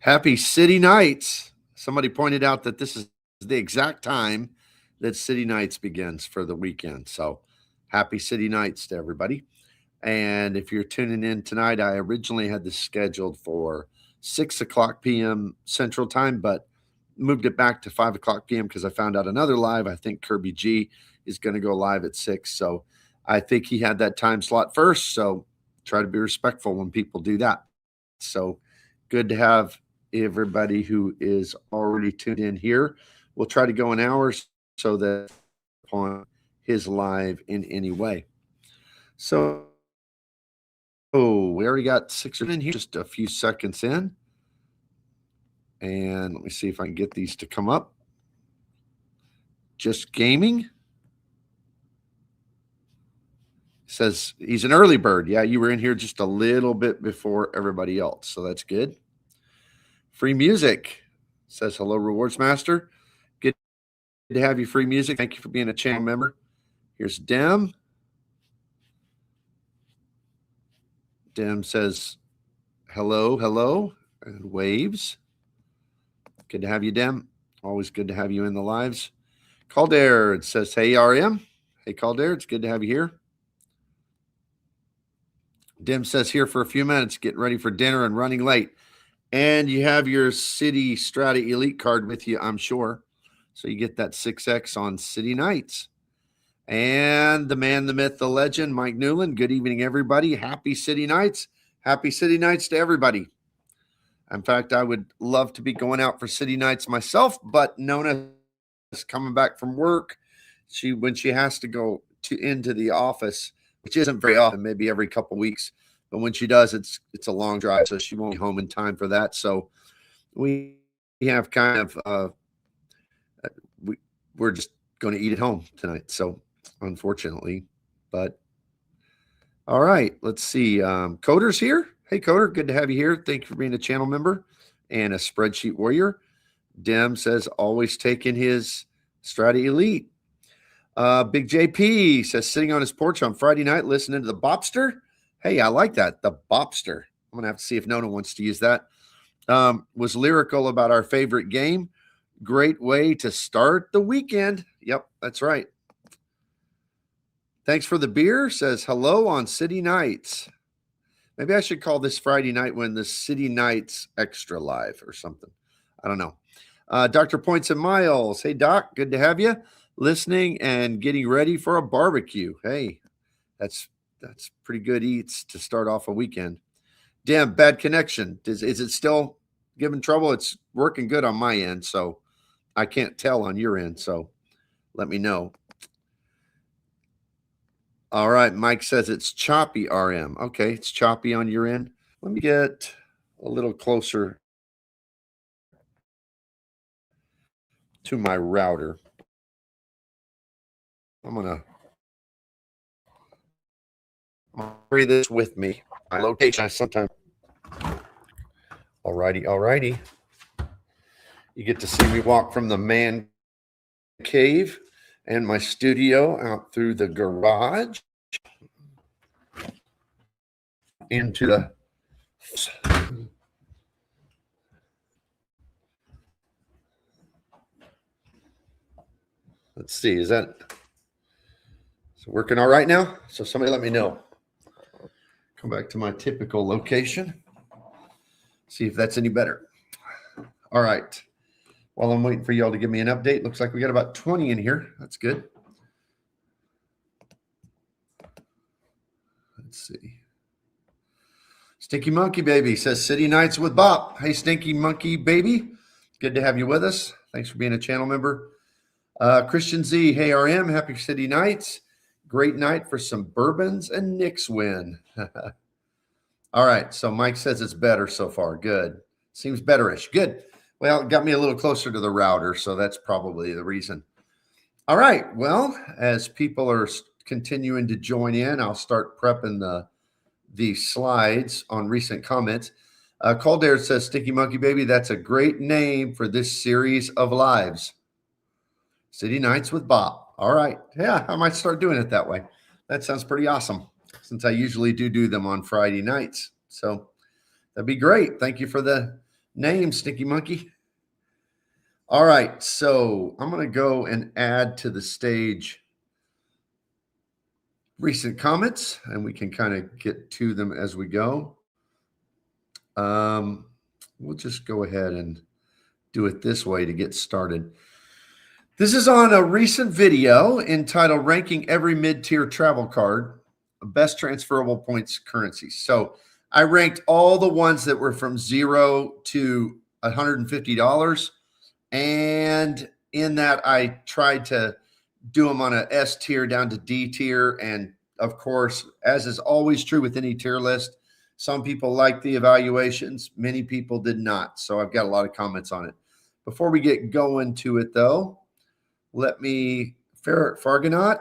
Happy City Nights. Somebody pointed out that this is the exact time that City Nights begins for the weekend. So happy City Nights to everybody. And if you're tuning in tonight, I originally had this scheduled for 6 o'clock p.m. Central Time, but moved it back to 5 o'clock p.m. because I found out another live. I think Kirby G is going to go live at 6. So I think he had that time slot first. So try to be respectful when people do that. So good to have everybody who is already tuned in here. We'll try to go an hour so that upon his live in any way. So we already got 6 in here, just a few seconds in. And let me see if I can get these to come up. Just Gaming says he's an early bird. Yeah, you were in here just a little bit before everybody else, so that's good. Free Music says hello, Rewards Master. Good to have you, Free Music. Thank you for being a channel member. Here's Dem. Dem says hello, and waves. Good to have you, Dem. Always good to have you in the lives. Calder, it says, hey, RM. Hey, Calder, it's good to have you here. Dem says, here for a few minutes, getting ready for dinner and running late. And you have your City Strata Elite card with you, I'm sure. So you get that 6X on City Nights. And the man, the myth, the legend, Mike Newland. Good evening, everybody. Happy City Nights. Happy City Nights to everybody. In fact, I would love to be going out for City Nights myself, but Nona is coming back from work. When she has to go into the office, which isn't very often, maybe every couple weeks, but when she does, it's a long drive, so she won't be home in time for that. So we have kind of we're just going to eat at home tonight. So unfortunately, but all right, let's see. Coder's here. Hey, Coder, good to have you here. Thank you for being a channel member and a spreadsheet warrior. Dem says always taking his Strata Elite. Big JP says sitting on his porch on Friday night listening to the Bopster. Hey, I like that. The Bopster. I'm going to have to see if Nona wants to use that. Was lyrical about our favorite game. Great way to start the weekend. Yep, that's right. Thanks for the beer. Says hello on City Nights. Maybe I should call this Friday night when the City Nights Extra Live or something. I don't know. Dr. Points and Miles. Hey, Doc. Good to have you. Listening and getting ready for a barbecue. Hey, that's pretty good eats to start off a weekend. Damn, bad connection. Is it still giving trouble? It's working good on my end, so I can't tell on your end, so let me know. All right, Mike says it's choppy, RM. Okay, it's choppy on your end. Let me get a little closer to my router. I'm going to carry this with me. My location, I sometimes. All righty. You get to see me walk from the man cave and my studio out through the garage into the let's see, is it working all right now? So somebody let me know. Come back to my typical location. See if that's any better. All right. While I'm waiting for y'all to give me an update, looks like we got about 20 in here. That's good. Let's see. Stinky Monkey Baby says City Nights with Bop. Hey, Stinky Monkey Baby. Good to have you with us. Thanks for being a channel member. Christian Z. Hey, RM. Happy City Nights. Great night for some bourbons and Knicks win. All right. So Mike says it's better so far. Good. Seems betterish. Good. Well, it got me a little closer to the router, so that's probably the reason. All right. Well, as people are continuing to join in, I'll start prepping the slides on recent comments. Calder says, Sticky Monkey Baby, that's a great name for this series of lives. City Nights with Bop. All right. Yeah, I might start doing it that way. That sounds pretty awesome, since I usually do them on Friday nights. So that'd be great. Thank you for the name, Stinky Monkey. All right, so I'm going to go and add to the stage recent comments, and we can kind of get to them as we go. We'll just go ahead and do it this way to get started. This is on a recent video entitled Ranking Every Mid-Tier Travel Card, Best Transferable Points Currencies. So I ranked all the ones that were from $0 to $150. And in that, I tried to do them on a S tier down to D tier. And of course, as is always true with any tier list, some people liked the evaluations. Many people did not. So I've got a lot of comments on it. Before we get going to it, though, let me, Fargonaut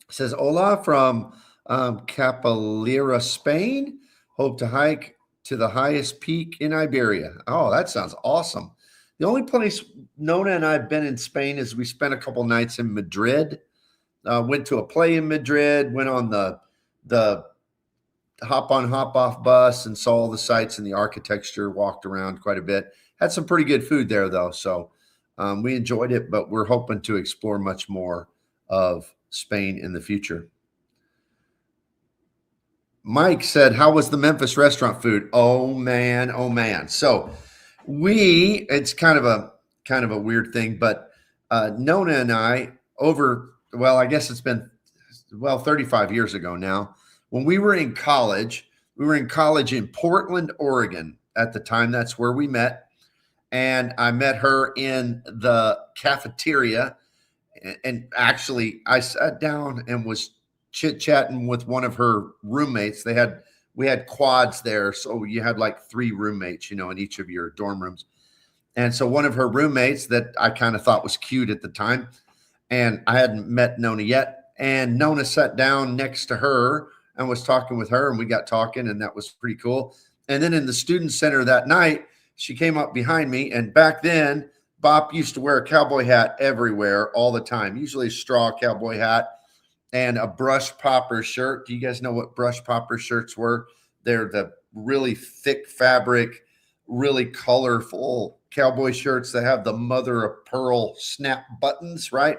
says, hola from Capalera, Spain. Hope to hike to the highest peak in Iberia. Oh, that sounds awesome. The only place Nona and I have been in Spain is we spent a couple nights in Madrid. Went to a play in Madrid, went on the hop-on, hop-off bus and saw all the sights and the architecture, walked around quite a bit. Had some pretty good food there, though, so we enjoyed it, but we're hoping to explore much more of Spain in the future. Mike said, how was the Memphis restaurant food? Oh, man, oh, man. So it's kind of a weird thing, but Nona and I I guess it's been 35 years ago now. When we were in college in Portland, Oregon at the time. That's where we met. And I met her in the cafeteria. And actually, I sat down and was chit-chatting with one of her roommates. We had quads there, so you had like 3 roommates, in each of your dorm rooms. And so one of her roommates that I kind of thought was cute at the time, and I hadn't met Nona yet, and Nona sat down next to her and was talking with her, and we got talking, and that was pretty cool. And then in the student center that night, she came up behind me, and back then, Bob used to wear a cowboy hat everywhere all the time, usually a straw cowboy hat and a brush popper shirt. Do you guys know what brush popper shirts were? They're the really thick fabric, really colorful cowboy shirts that have the mother of pearl snap buttons, right?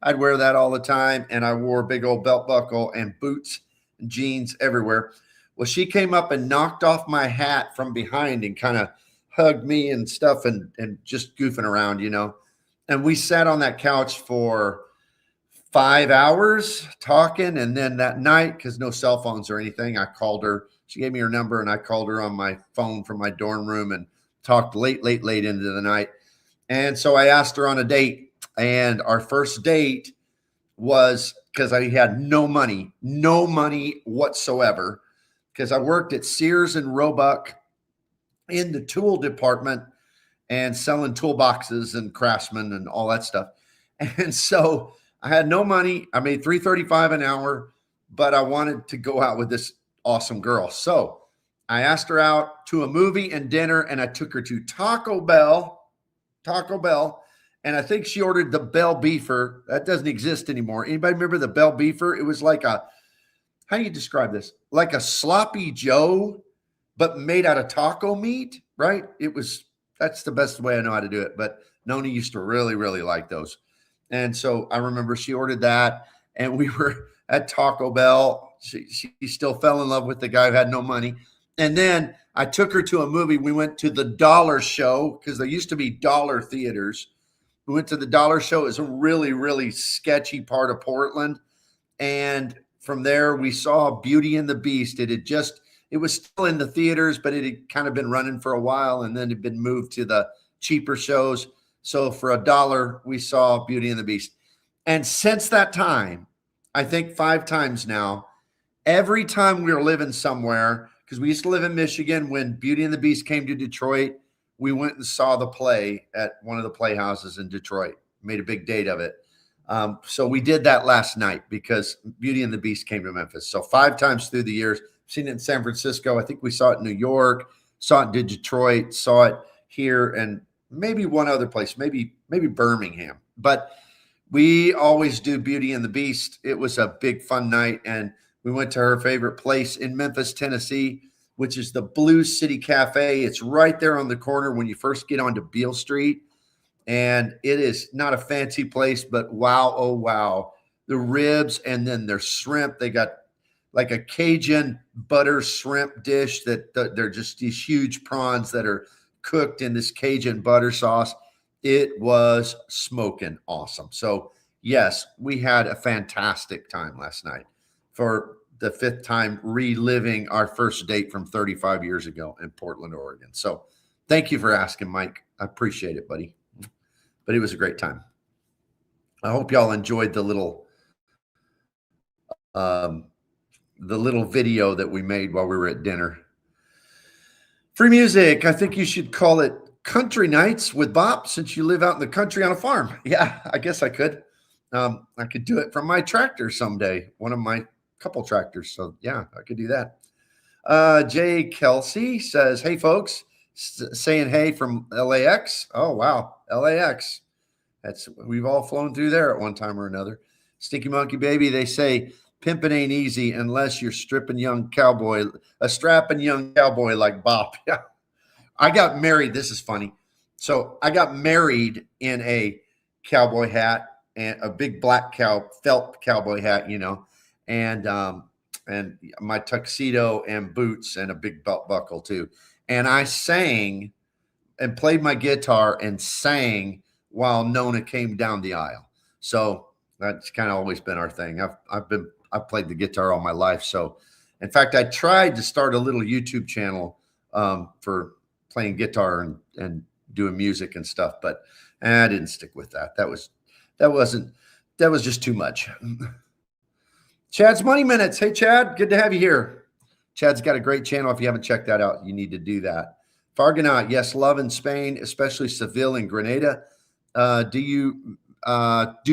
I'd wear that all the time, and I wore a big old belt buckle and boots and jeans everywhere. Well, she came up and knocked off my hat from behind and kind of hugged me and stuff and just goofing around, And we sat on that couch for 5 hours talking. And then that night, because no cell phones or anything, I called her. She gave me her number, and I called her on my phone from my dorm room and talked late into the night. And so I asked her on a date. And our first date was, because I had no money whatsoever, because I worked at Sears and Roebuck in the tool department and selling toolboxes and Craftsman and all that stuff. And so I had no money. I made $3.35 an hour, but I wanted to go out with this awesome girl. So I asked her out to a movie and dinner, and I took her to Taco Bell. And I think she ordered the Bell Beefer. That doesn't exist anymore. Anybody remember the Bell Beefer? It was like how do you describe this? Like a sloppy Joe, but made out of taco meat, right? That's the best way I know how to do it. But Nona used to really, really like those. And so I remember she ordered that, and we were at Taco Bell. She still fell in love with the guy who had no money. And then I took her to a movie. We went to the Dollar Show, because there used to be dollar theaters. We went to the Dollar Show. It was a really, really sketchy part of Portland. And from there, we saw Beauty and the Beast. It was still in the theaters, but it had kind of been running for a while, and then it had been moved to the cheaper shows. So for $1, we saw Beauty and the Beast. And since that time, I think 5 times now, every time we were living somewhere, because we used to live in Michigan, when Beauty and the Beast came to Detroit, we went and saw the play at one of the playhouses in Detroit, made a big date of it. So we did that last night because Beauty and the Beast came to Memphis. So 5 times through the years, seen it in San Francisco. I think we saw it in New York, saw it in Detroit, saw it here, and maybe one other place, maybe Birmingham. But we always do Beauty and the Beast. It was a big fun night, and we went to her favorite place in Memphis, Tennessee, which is the Blue City Cafe. It's right there on the corner when you first get onto Beale Street. And it is not a fancy place, but wow, oh wow. The ribs and then their shrimp. They got like a Cajun butter shrimp dish that they're just these huge prawns that are cooked in this Cajun butter sauce. It was smoking awesome. So yes, we had a fantastic time last night for the 5th time reliving our first date from 35 years ago in Portland, Oregon. So thank you for asking, Mike. I appreciate it, buddy. But it was a great time. I hope y'all enjoyed the little video that we made while we were at dinner. Free music. I think you should call it Country Nights with Bop, since you live out in the country on a farm. Yeah, I guess I could. I could do it from my tractor someday, one of my couple tractors. So yeah, I could do that. Jay Kelsey says, hey folks, saying hey from LAX. Oh wow, LAX. We've all flown through there at one time or another. Stinky Monkey Baby, they say pimping ain't easy unless you're a strapping young cowboy like Bop. Yeah. I got married. This is funny. So I got married in a cowboy hat and a big black felt cowboy hat, and my tuxedo and boots and a big belt buckle too. And I sang and played my guitar and sang while Nona came down the aisle. So that's kind of always been our thing. I've played the guitar all my life. So in fact, I tried to start a little YouTube channel for playing guitar and doing music and stuff, but I didn't stick with that. That was just too much. Chad's Money Minutes. Hey, Chad, good to have you here. Chad's got a great channel. If you haven't checked that out, you need to do that. Farganat, yes, love in Spain, especially Seville and Grenada. Do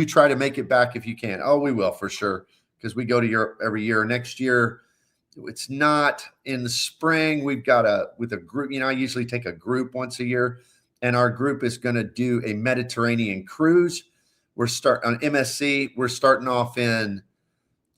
try to make it back if you can. Oh, we will for sure, because we go to Europe every year. Next year, it's not in the spring. We've got with a group, I usually take a group once a year, and our group is going to do a Mediterranean cruise. We're starting on MSC. We're starting off in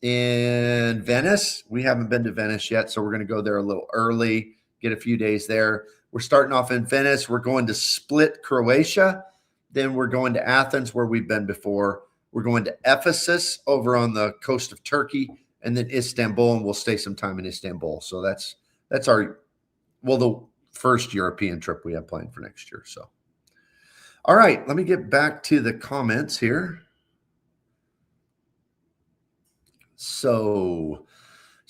Venice. We haven't been to Venice yet, so we're going to go there a little early, get a few days there. We're starting off in Venice. We're going to Split, Croatia. Then we're going to Athens, where we've been before. We're going to Ephesus over on the coast of Turkey, and then Istanbul, and we'll stay some time in Istanbul. So that's the first European trip we have planned for next year. So, all right, let me get back to the comments here. So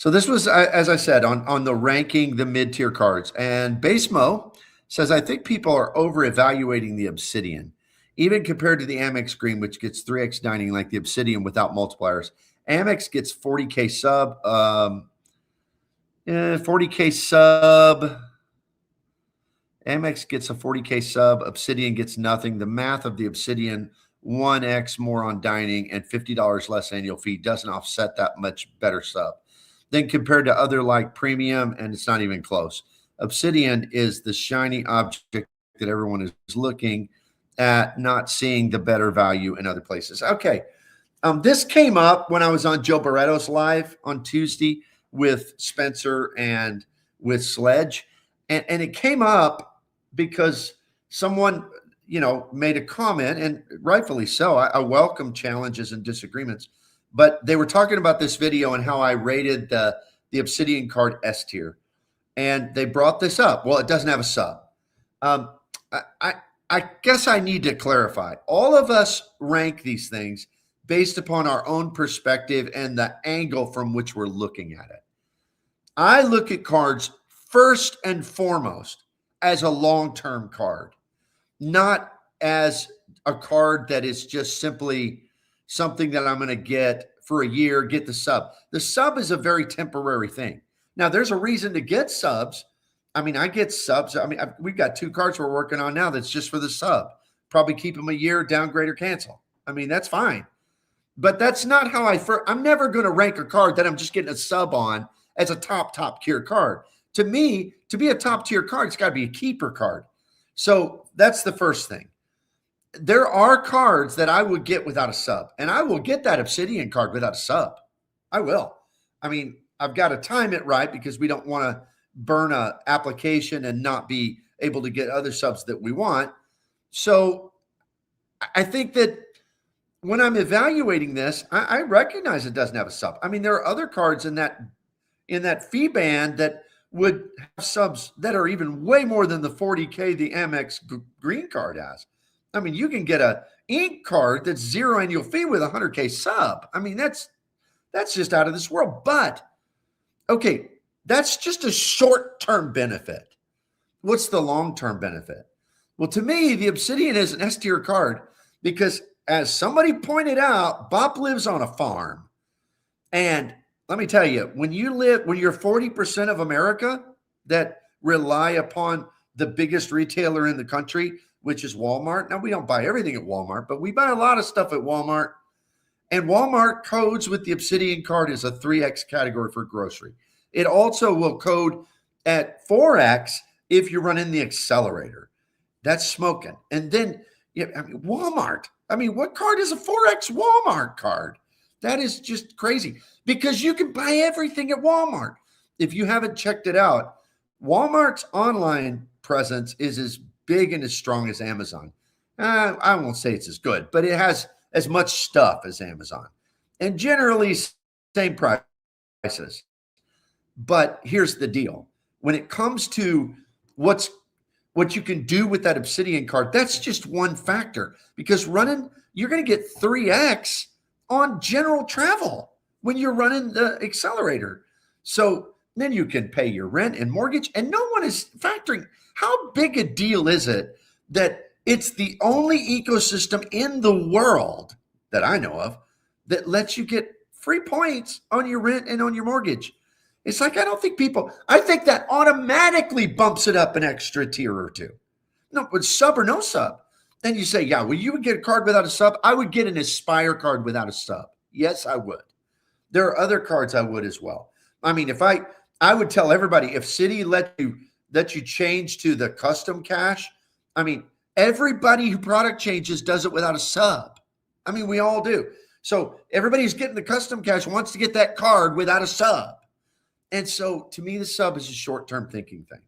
this was, as I said, on the ranking the mid-tier cards. And Basemo says, I think people are over-evaluating the Obsidian, even compared to the Amex Green, which gets 3x dining like the Obsidian without multipliers. Amex gets 40K sub. 40K sub. Amex gets a 40K sub. Obsidian gets nothing. The math of the Obsidian, 1x more on dining and $50 less annual fee doesn't offset that much better sub. Then compared to other like premium, and it's not even close. Obsidian is the shiny object that everyone is looking at, not seeing the better value in other places. Okay. This came up when I was on Joe Barreto's live on Tuesday with Spencer and with Sledge. And it came up because someone, made a comment, and rightfully so. I welcome challenges and disagreements, but they were talking about this video and how I rated the Obsidian card S tier. And they brought this up. Well, it doesn't have a sub. I guess I need to clarify. All of us rank these things based upon our own perspective and the angle from which we're looking at it. I look at cards first and foremost as a long-term card, not as a card that is just simply something that I'm going to get for a year, get the sub. The sub is a very temporary thing. Now, there's a reason to get subs. I mean, I get subs. I mean, we've got 2 cards we're working on now that's just for the sub. Probably keep them a year, downgrade or cancel. I mean, that's fine. But that's not how I'm never going to rank a card that I'm just getting a sub on as a top tier card. To me, to be a top tier card, it's got to be a keeper card. So that's the first thing. There are cards that I would get without a sub, and I will get that Obsidian card without a sub. I will. I mean, I've got to time it right because we don't want to burn a application and not be able to get other subs that we want. So I think that when I'm evaluating this, I recognize it doesn't have a sub. I mean, there are other cards in that fee band that would have subs that are even way more than the 40K the Amex green card has. I mean, you can get a ink card that's zero annual fee with a 100K sub. I mean, that's just out of this world. But okay, that's just a short-term benefit. What's the long-term benefit? Well, to me, the Obsidian is an S-tier card because, as somebody pointed out, Bop lives on a farm. And let me tell you, when you're 40% of America that rely upon the biggest retailer in the country, which is Walmart. Now, we don't buy everything at Walmart, but we buy a lot of stuff at Walmart. And Walmart codes with the Obsidian card as a 3X category for grocery. It also will code at 4X if you run in the accelerator. That's smoking. And then Walmart. I mean, what card is a 4X Walmart card? That is just crazy because you can buy everything at Walmart. If you haven't checked it out, Walmart's online presence is as big and as strong as Amazon. I won't say it's as good, but it has as much stuff as Amazon and generally same prices. But here's the deal. When it comes to what you can do with that Obsidian card, that's just one factor because you're going to get 3X on general travel when you're running the accelerator. So then you can pay your rent and mortgage, and no one is factoring. How big a deal is it that it's the only ecosystem in the world that I know of that lets you get free points on your rent and on your mortgage? It's like, I think that automatically bumps it up an extra tier or two. No, with sub or no sub. Then you say, yeah, well, you would get a card without a sub. I would get an Aspire card without a sub. Yes, I would. There are other cards I would as well. I mean, I would tell everybody, if Citi let you change to the custom cash, I mean, everybody who product changes does it without a sub. I mean, we all do. So everybody who's getting the custom cash wants to get that card without a sub. And so to me, the sub is a short-term thinking thing.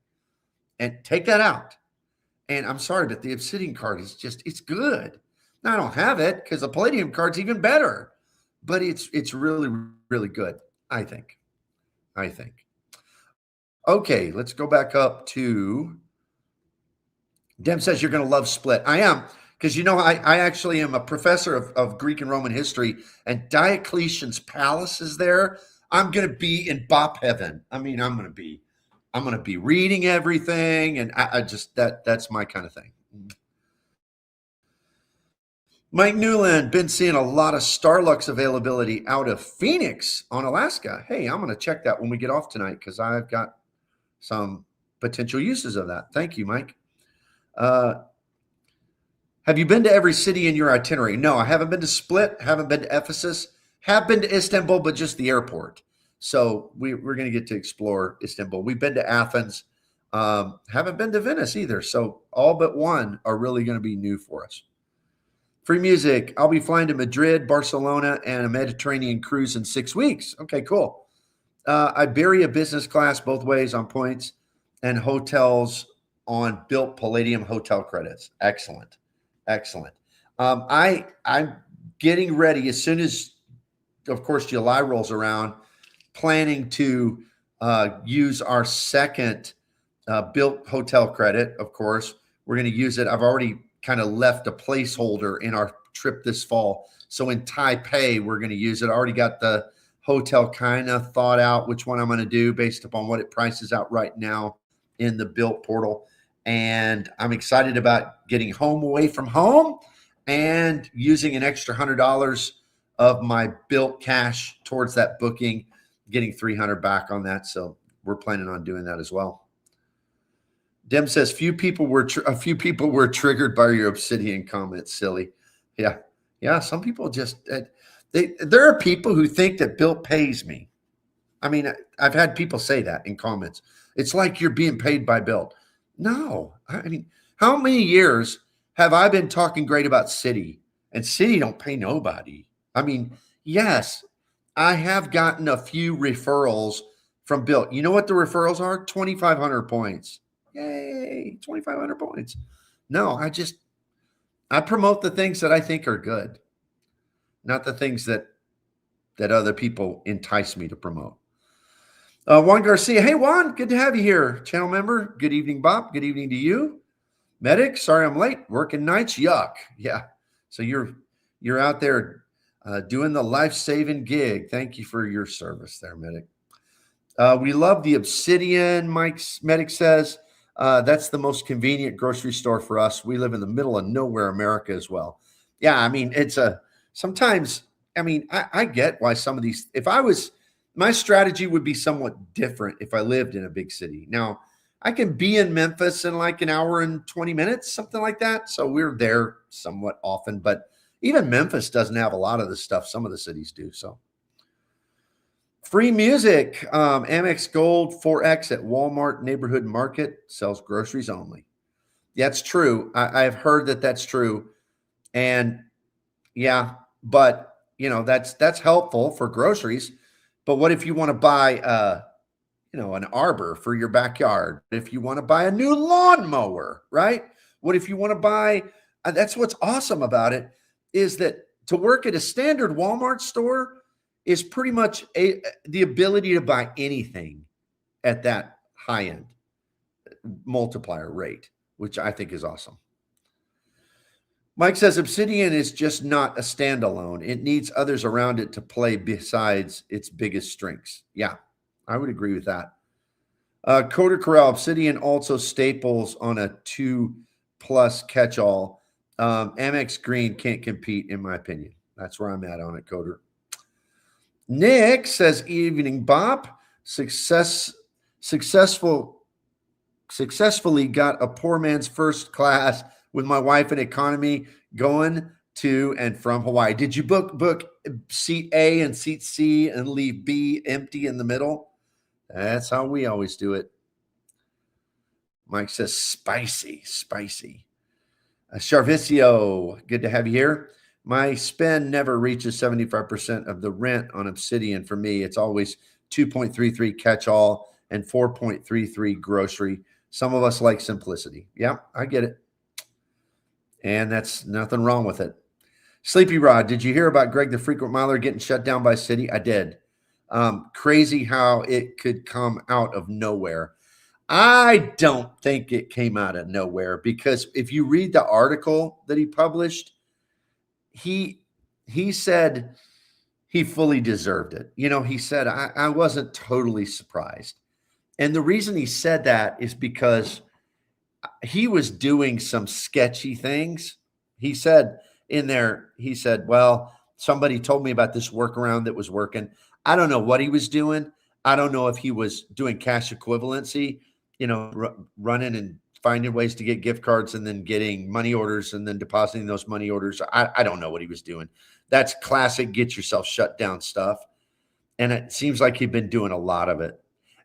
And take that out. And I'm sorry, but the Obsidian card is it's good. Now, I don't have it because the Palladium card's even better. But it's really, really good, I think. Okay, let's go back up to Dem says you're going to love Split. I am, because I actually am a professor of Greek and Roman history, and Diocletian's palace is there. I'm going to be in Bop heaven. I mean, I'm going to be reading everything, and I just that's my kind of thing. Mike Newland, been seeing a lot of Starlux availability out of Phoenix on Alaska. Hey, I'm going to check that when we get off tonight because I've got some potential uses of that. Thank you, Mike. Have you been to every city in your itinerary? No, I haven't been to Split, haven't been to Ephesus, have been to Istanbul, but just the airport. So we're going to get to explore Istanbul. We've been to Athens, haven't been to Venice either. So all but one are really going to be new for us. Free music. I'll be flying to Madrid, Barcelona, and a Mediterranean cruise in 6 weeks. Okay, cool. Iberia business class both ways on points, and hotels on built Palladium hotel credits. Excellent. I'm getting ready as soon as, of course, July rolls around, planning to use our second built hotel credit. Of course, we're going to use it. I've already kind of left a placeholder in our trip this fall. So in Taipei, we're going to use it. I already got the hotel kind of thought out which one I'm going to do based upon what it prices out right now in the built portal. And I'm excited about getting home away from home and using an extra $100 of my built cash towards that booking, getting $300 back on that. So we're planning on doing that as well. Dem says a few people were triggered by your Obsidian comment. Silly. Yeah. Some people just there are people who think that Built pays me. I mean, I've had people say that in comments. It's like you're being paid by Built. No, I mean, how many years have I been talking great about Citi, and Citi don't pay nobody? I mean, yes, I have gotten a few referrals from Bill. You know what the referrals are? 2,500 points. Yay, 2,500 points. No, I promote the things that I think are good, not the things that other people entice me to promote. Juan Garcia. Hey, Juan, good to have you here. Channel member. Good evening, Bob. Good evening to you. Medic, sorry I'm late. Working nights. Yuck. Yeah. So you're out there doing the life-saving gig. Thank you for your service there, Medic. We love the Obsidian, Medic says. That's the most convenient grocery store for us. We live in the middle of nowhere, America as well. Yeah, I mean, sometimes, I mean, I get why some of these, my strategy would be somewhat different if I lived in a big city. Now, I can be in Memphis in like an hour and 20 minutes, something like that. So we're there somewhat often, but even Memphis doesn't have a lot of the stuff some of the cities do. So free music, Amex Gold 4X at Walmart Neighborhood Market sells groceries only. That's true. I've heard that that's true. And yeah, but you know, that's helpful for groceries. But what if you want to buy, an arbor for your backyard? If you want to buy a new lawnmower, right? What if you want to buy, that's what's awesome about it, is that to work at a standard Walmart store is pretty much the ability to buy anything at that high end multiplier rate, which I think is awesome. Mike says Obsidian is just not a standalone. It needs others around it to play besides its biggest strengths. Yeah, I would agree with that. Coder Corral, Obsidian also staples on a 2+ catch-all. Amex Green can't compete, in my opinion. That's where I'm at on it, Coder. Nick says, evening, Bob. Successfully got a poor man's first class with my wife in economy going to and from Hawaii. Did you book seat A and seat C and leave B empty in the middle? That's how we always do it. Mike says, spicy. Charvicio, good to have you here. My spend never reaches 75% of the rent on Obsidian for me. It's always 2.33 catch-all and 4.33 grocery. Some of us like simplicity. Yeah, I get it. And that's nothing wrong with it. Sleepy Rod, did you hear about Greg the Frequent Miler getting shut down by city? I did. Crazy how it could come out of nowhere. I don't think it came out of nowhere, because if you read the article that he published, he said he fully deserved it. You know, he said, I wasn't totally surprised. And the reason he said that is because he was doing some sketchy things. He said in there, well, somebody told me about this workaround that was working. I don't know what he was doing. I don't know if he was doing cash equivalency, running and finding ways to get gift cards and then getting money orders and then depositing those money orders. I don't know what he was doing. That's classic get yourself shut down stuff. And it seems like he'd been doing a lot of it.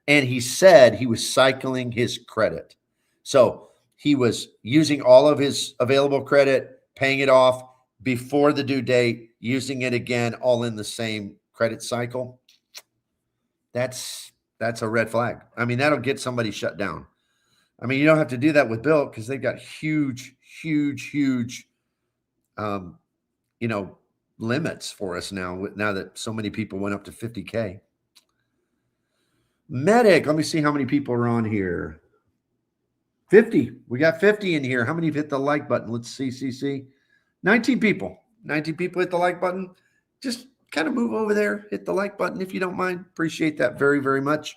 And he said he was cycling his credit. So he was using all of his available credit, paying it off before the due date, using it again, all in the same credit cycle. That's a red flag. I mean, that'll get somebody shut down. I mean, you don't have to do that with Bill because they've got huge limits for us now that so many people went up to 50K. Medic, let me see how many people are on here. 50. We got 50 in here. How many have hit the like button? Let's see. 19 people. 19 people hit the like button. Just kind of move over there, hit the like button if you don't mind. Appreciate that very, very much.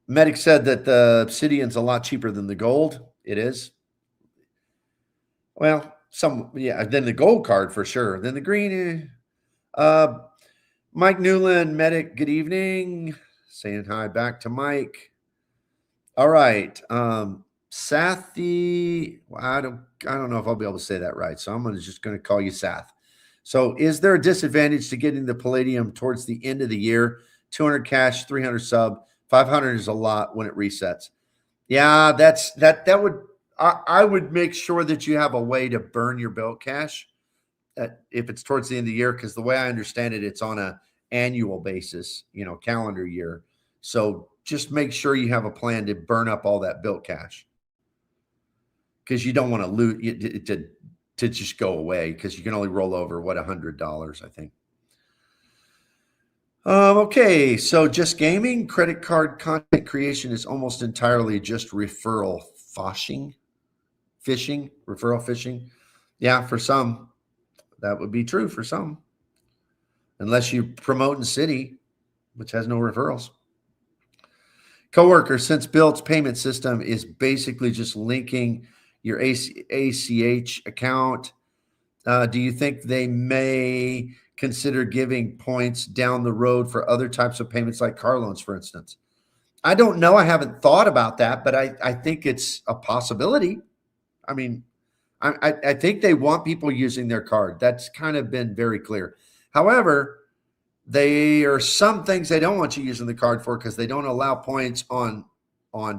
Medic said that the Obsidian's a lot cheaper than the gold. It is. Well, then the gold card for sure. Then the green. Mike Newland, Medic, good evening. Saying hi back to Mike. All right. Sathi, I don't know if I'll be able to say that right, so I'm just going to call you Sath. So is there a disadvantage to getting the Palladium towards the end of the year? 200 cash, 300 sub, 500 is a lot when it resets. Yeah, that would, I would make sure that you have a way to burn your belt cash if it's towards the end of the year, because the way I understand it, it's on a annual basis, calendar year. So just make sure you have a plan to burn up all that built cash, because you don't want to lose it to just go away, because you can only roll over $100, I think. Okay, so just gaming. Credit card content creation is almost entirely just referral phishing. Referral phishing. Yeah, for some, that would be true for some. Unless you promote in City, which has no referrals. Coworker, since Built's payment system is basically just linking your ACH account, do you think they may consider giving points down the road for other types of payments, like car loans, for instance? I don't know. I haven't thought about that, but I think it's a possibility. I mean, I think they want people using their card. That's kind of been very clear. However, there are some things they don't want you using the card for, because they don't allow points on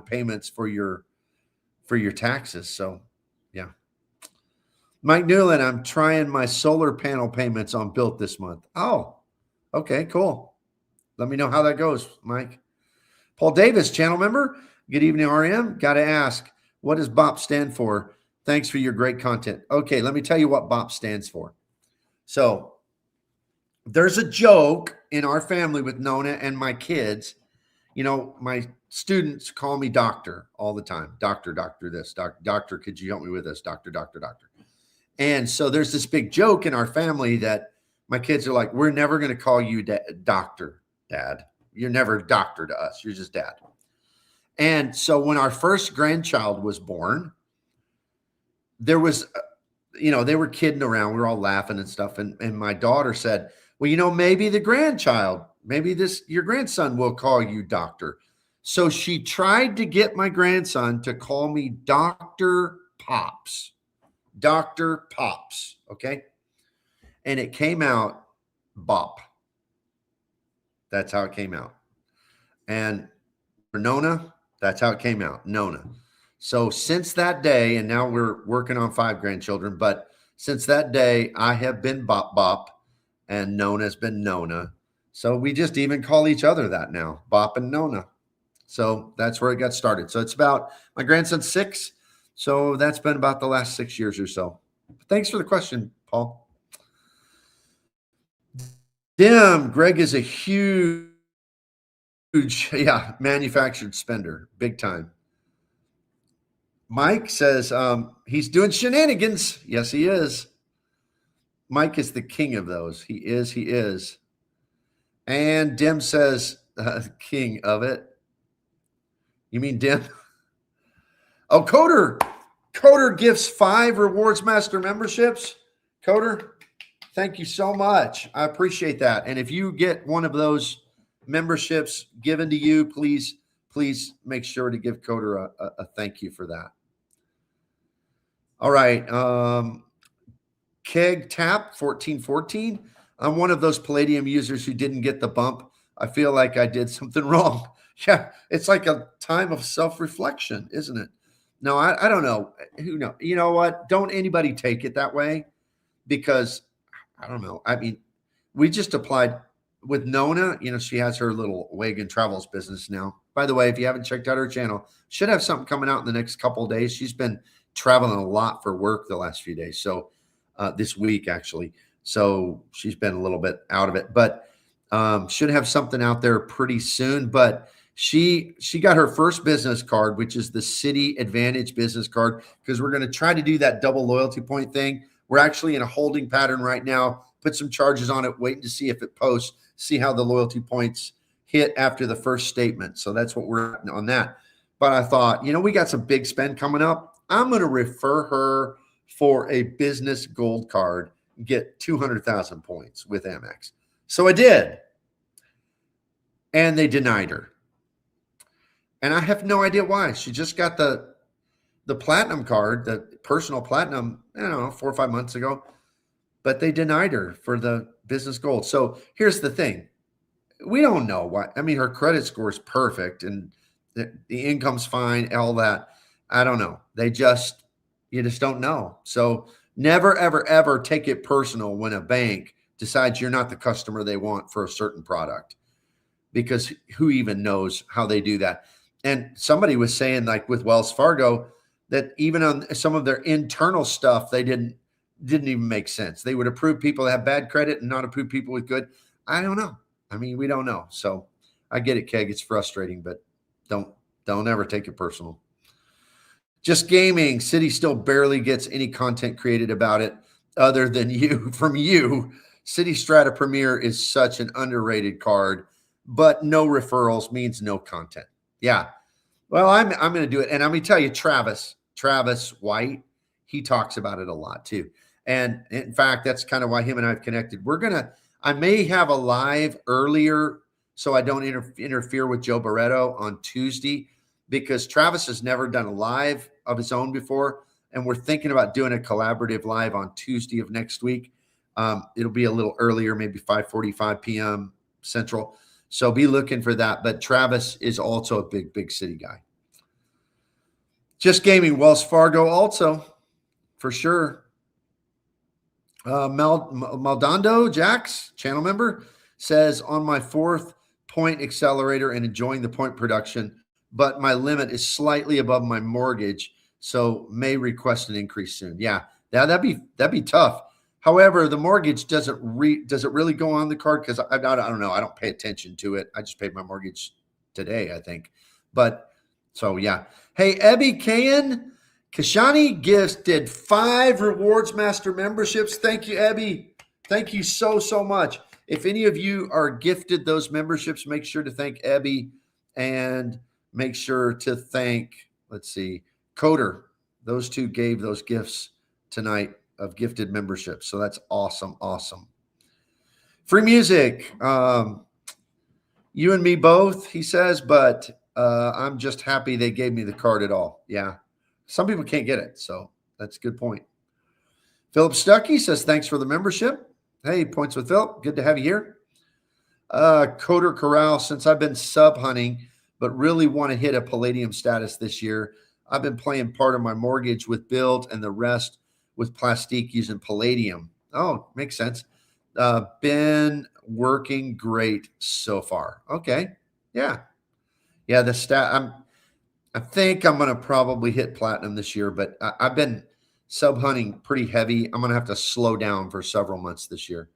payments for your taxes. So, yeah. Mike Newland, I'm trying my solar panel payments on Built this month. Oh, okay, cool. Let me know how that goes, Mike. Paul Davis, channel member. Good evening, RM. Got to ask, what does BOP stand for? Thanks for your great content. Okay, let me tell you what BOP stands for. So there's a joke in our family with Nona and my kids. My students call me doctor all the time. Doctor this. Doctor, could you help me with this? Doctor. And so there's this big joke in our family that my kids are like, we're never going to call you doctor, Dad. You're never doctor to us. You're just Dad. And so when our first grandchild was born, there was, they were kidding around. We were all laughing and stuff. And my daughter said, well, maybe your grandson will call you doctor. So she tried to get my grandson to call me Dr. Pops. Dr. Pops. Okay. And it came out BOP. That's how it came out. And for Nona, that's how it came out. Nona. So since that day, and now we're working on 5 grandchildren, but since that day, I have been Bop, and Nona's been Nona. So we just even call each other that now, Bop and Nona. So that's where it got started. So it's about, my grandson's 6. So that's been about the last 6 years or so. Thanks for the question, Paul. Dim, Greg is a huge, manufactured spender, big time. Mike says he's doing shenanigans. Yes, he is. Mike is the king of those. He is. And Dim says, king of it. You mean Dim? Oh, Coder gifts 5 Rewards Master memberships. Coder, thank you so much. I appreciate that. And if you get one of those memberships given to you, please make sure to give Coder a thank you for that. All right. Keg Tap 1414. I'm one of those Palladium users who didn't get the bump. I feel like I did something wrong. Yeah, it's like a time of self-reflection, isn't it? No, I don't know. Who knows? You know what? Don't anybody take it that way, because I don't know. I mean, we just applied with Nona. She has her little Wagon Travels business now. By the way, if you haven't checked out her channel, should have something coming out in the next couple of days. She's been traveling a lot for work the last few days. So this week, actually. So she's been a little bit out of it, but should have something out there pretty soon. But she got her first business card, which is the City Advantage business card, because we're going to try to do that double loyalty point thing. We're actually in a holding pattern right now, put some charges on it, waiting to see if it posts, see how the loyalty points hit after the first statement. So that's what we're on that. But I thought, we got some big spend coming up. I'm going to refer her for a business gold card, get 200,000 points with Amex. So I did. And they denied her. And I have no idea why. She just got the platinum card, the personal platinum, 4 or 5 months ago, but they denied her for the business gold. So here's the thing. We don't know why. I mean, her credit score is perfect and the income's fine, all that. I don't know. You just don't know. So never, ever, ever take it personal when a bank decides you're not the customer they want for a certain product, because who even knows how they do that? And somebody was saying, like with Wells Fargo, that even on some of their internal stuff, they didn't even make sense. They would approve people that have bad credit and not approve people with good. I don't know. I mean, we don't know. So I get it, Keg. It's frustrating, but don't ever take it personal. Just Gaming. City still barely gets any content created about it other than from you. City Strata Premier is such an underrated card, but no referrals means no content. Yeah. Well, I'm going to do it. And I'm going to tell you, Travis White, he talks about it a lot too. And in fact, that's kind of why him and I have connected. I may have a live earlier so I don't interfere with Joe Barreto on Tuesday, because Travis has never done a live of his own before. And we're thinking about doing a collaborative live on Tuesday of next week. It'll be a little earlier, maybe 5:45 p.m. Central. So be looking for that. But Travis is also a big City guy. Just Gaming, Wells Fargo also, for sure. Maldonado Jax, channel member, says, on my 4th point accelerator and enjoying the point production, but my limit is slightly above my mortgage, so may request an increase soon. Yeah, that'd be tough. However, the mortgage does it really go on the card? Because I don't know. I don't pay attention to it. I just paid my mortgage today, I think. But so yeah. Hey, Ebby Kayan, Kashani Gifts did 5 Rewards Master memberships. Thank you, Ebby. Thank you so much. If any of you are gifted those memberships, make sure to thank Ebby, and make sure to thank, let's see, Coder. Those two gave those gifts tonight of gifted memberships. So that's awesome. Free music. You and me both, he says, but I'm just happy they gave me the card at all. Yeah. Some people can't get it. So that's a good point. Philip Stuckey says, thanks for the membership. Hey, Points with Philip. Good to have you here. Coder Corral, since I've been sub hunting, but really want to hit a Palladium status this year, I've been playing part of my mortgage with Build and the rest with Plastique using Palladium. Oh, makes sense. Been working great so far. Okay. Yeah. The stat, I think I'm going to probably hit platinum this year, but I've been sub hunting pretty heavy. I'm going to have to slow down for several months this year.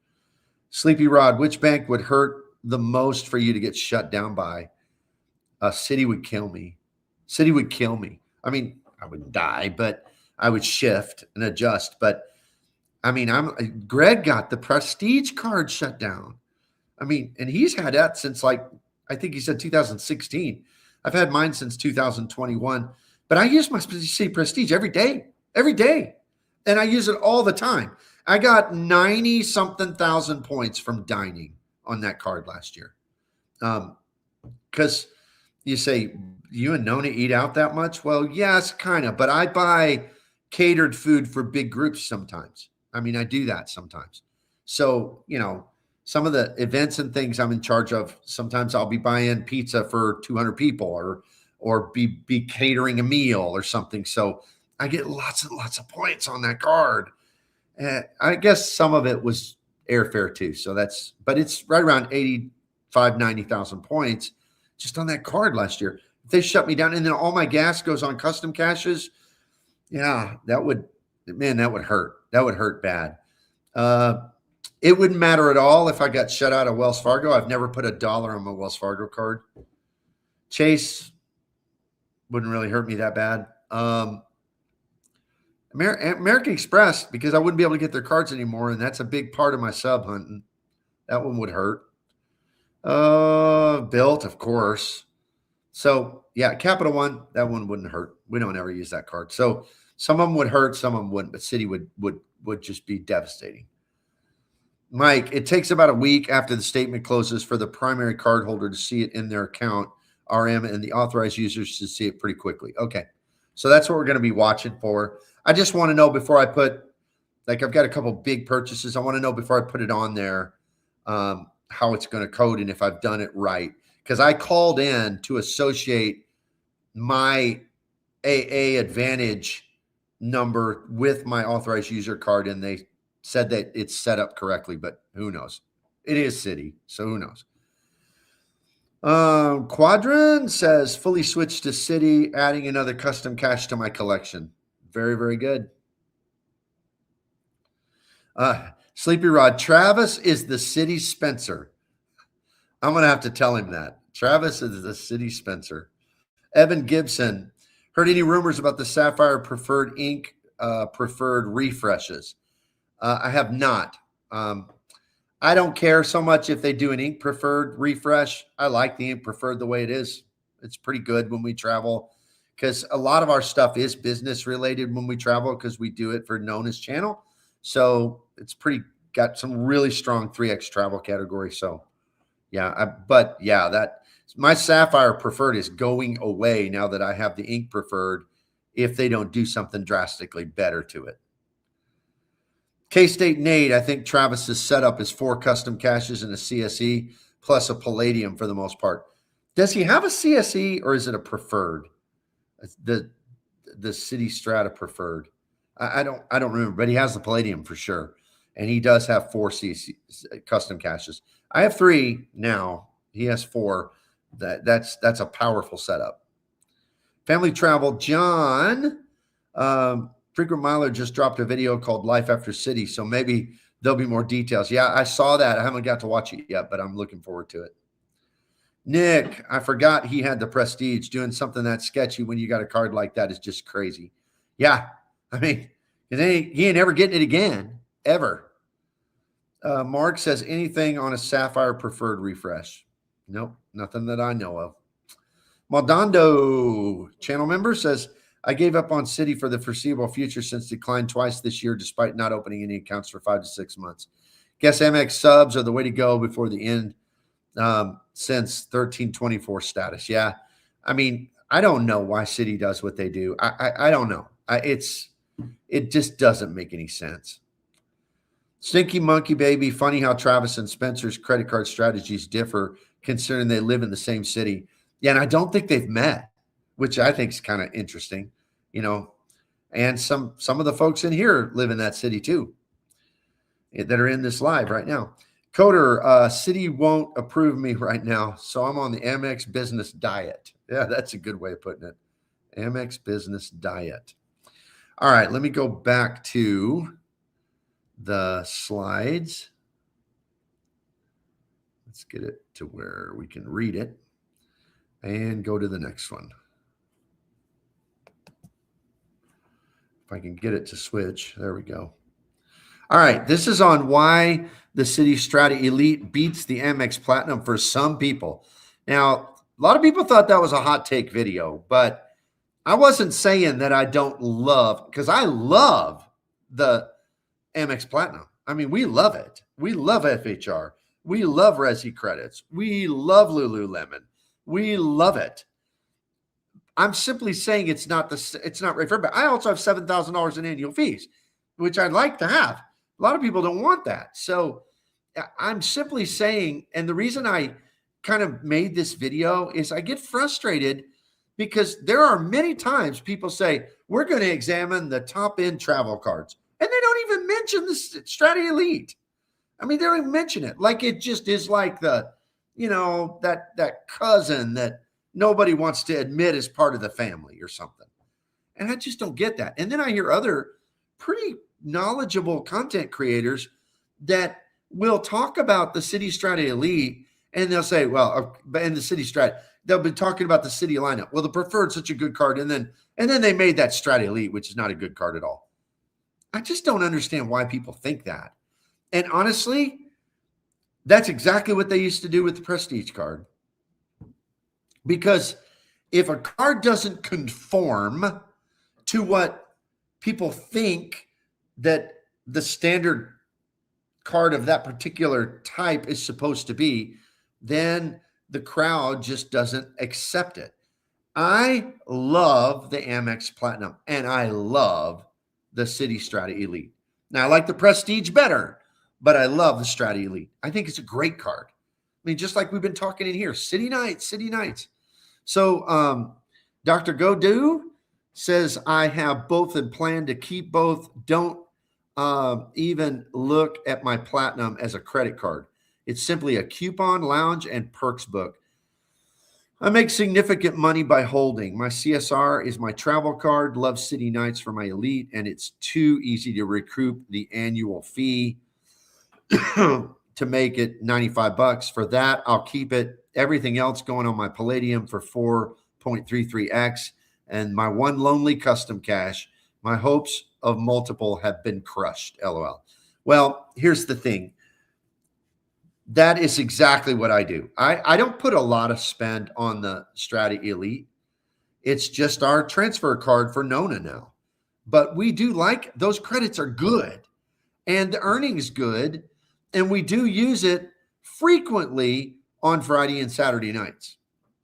Sleepy Rod, which bank would hurt the most for you to get shut down by? City would kill me. City would kill me. I mean, I wouldn't die, but I would shift and adjust. But I mean, Greg got the Prestige card shut down. I mean, and he's had that since, like, I think he said 2016. I've had mine since 2021, but I use my City Prestige every day, and I use it all the time. I got 90-something thousand points from dining on that card last year. Because you say, you and Nona eat out that much? Well, yes, kind of, but I buy catered food for big groups sometimes. I mean, I do that sometimes. So, some of the events and things I'm in charge of, sometimes I'll be buying pizza for 200 people or be catering a meal or something. So I get lots and lots of points on that card. I guess some of it was airfare too. So but it's right around 85, 90,000 points just on that card last year. If they shut me down and then all my gas goes on custom caches, yeah, that would hurt. That would hurt bad. It wouldn't matter at all if I got shut out of Wells Fargo. I've never put $1 on my Wells Fargo card. Chase wouldn't really hurt me that bad. American Express, because I wouldn't be able to get their cards anymore, and that's a big part of my sub hunting. That one would hurt. Built, of course. So, yeah, Capital One, that one wouldn't hurt. We don't ever use that card. So some of them would hurt, some of them wouldn't, but City would just be devastating. Mike, it takes about a week after the statement closes for the primary card holder to see it in their account, RM, and the authorized users to see it pretty quickly. Okay. So that's what we're going to be watching for. I just want to know before I put, like, I've got a couple big purchases. I want to know before I put it on there how it's going to code and if I've done it right. Because I called in to associate my AA Advantage number with my authorized user card, and said that it's set up correctly, but who knows? It is Citi, so who knows? Quadrant says fully switched to Citi, adding another custom cash to my collection. Very, very good. Sleepy Rod, Travis is the Citi Spencer. I'm going to have to tell him that. Travis is the Citi Spencer. Evan Gibson, heard any rumors about the Sapphire Preferred Ink preferred refreshes? I have not. I don't care so much if they do an ink preferred refresh. I like the ink preferred the way it is. It's pretty good when we travel because a lot of our stuff is business related when we travel because we do it for Nona's channel. So it's got some really strong 3X travel category. So yeah, that my Sapphire Preferred is going away now that I have the ink preferred if they don't do something drastically better to it. K-State Nate, I think Travis's setup is 4 custom caches and a CSE plus a Palladium for the most part. Does he have a CSE or is it a preferred? The Citi Strata Preferred. I don't remember, but he has the Palladium for sure. And he does have 4 custom caches. I have 3 now. He has 4. That's a powerful setup. Family Travel, John. Frequent Miler just dropped a video called Life After Citi, so maybe there'll be more details. Yeah, I saw that. I haven't got to watch it yet, but I'm looking forward to it. Nick, I forgot he had the Prestige. Doing something that sketchy when you got a card like that is just crazy. Yeah, I mean, he ain't ever getting it again, ever. Mark says, anything on a Sapphire Preferred refresh? Nope, nothing that I know of. Maldonado, channel member, says, I gave up on Citi for the foreseeable future since declined twice this year despite not opening any accounts for 5 to 6 months. Guess MX subs are the way to go before the end since 1324 status. Yeah, I mean, I don't know why Citi does what they do. I don't know. It just doesn't make any sense. Stinky Monkey Baby, funny how Travis and Spencer's credit card strategies differ considering they live in the same city. Yeah, and I don't think they've met, which I think is kind of interesting, and some of the folks in here live in that city too that are in this live right now. Coder, Citi won't approve me right now, so I'm on the Amex business diet. Yeah, that's a good way of putting it. Amex business diet. All right, let me go back to the slides. Let's get it to where we can read it and go to the next one. If I can get it to switch, there we go. All right, this is on why the Citi Strata Elite beats the Amex Platinum for some people. Now, a lot of people thought that was a hot take video, but I wasn't saying that I don't love, because I love the Amex Platinum. I mean, we love it. We love FHR. We love Resi credits. We love Lululemon. We love it. I'm simply saying it's not right for everybody. I also have $7,000 in annual fees, which I'd like to have. A lot of people don't want that. So I'm simply saying, and the reason I kind of made this video is I get frustrated because there are many times people say, we're going to examine the top end travel cards. And they don't even mention the Strata Elite. I mean, they don't even mention it. Like it just is like the, that cousin that nobody wants to admit as part of the family or something. And I just don't get that. And then I hear other pretty knowledgeable content creators that will talk about the Citi Strata Elite and they'll say, well, in the Citi Strata, they'll be talking about the Citi lineup. Well, the Preferred, such a good card. And then they made that Strata Elite, which is not a good card at all. I just don't understand why people think that. And honestly, that's exactly what they used to do with the Prestige card. Because if a card doesn't conform to what people think that the standard card of that particular type is supposed to be, then the crowd just doesn't accept it. I love the Amex Platinum and I love the Citi Strata Elite. Now, I like the Prestige better, but I love the Strata Elite. I think it's a great card. I mean, just like we've been talking in here, Citi Nights. So Dr. Godu says, I have both and plan to keep both. Don't even look at my Platinum as a credit card. It's simply a coupon, lounge, and perks book. I make significant money by holding. My CSR is my travel card. Love City Nights for my elite, and it's too easy to recoup the annual fee to make it $95. For that, I'll keep it. Everything else going on my Palladium for 4.33x, and my one lonely custom cash. My hopes of multiple have been crushed. LOL. Well, here's the thing. That is exactly what I do. I don't put a lot of spend on the Strata Elite. It's just our transfer card for Nona now. But we do like those credits are good and the earnings good. And we do use it frequently on Friday and Saturday nights.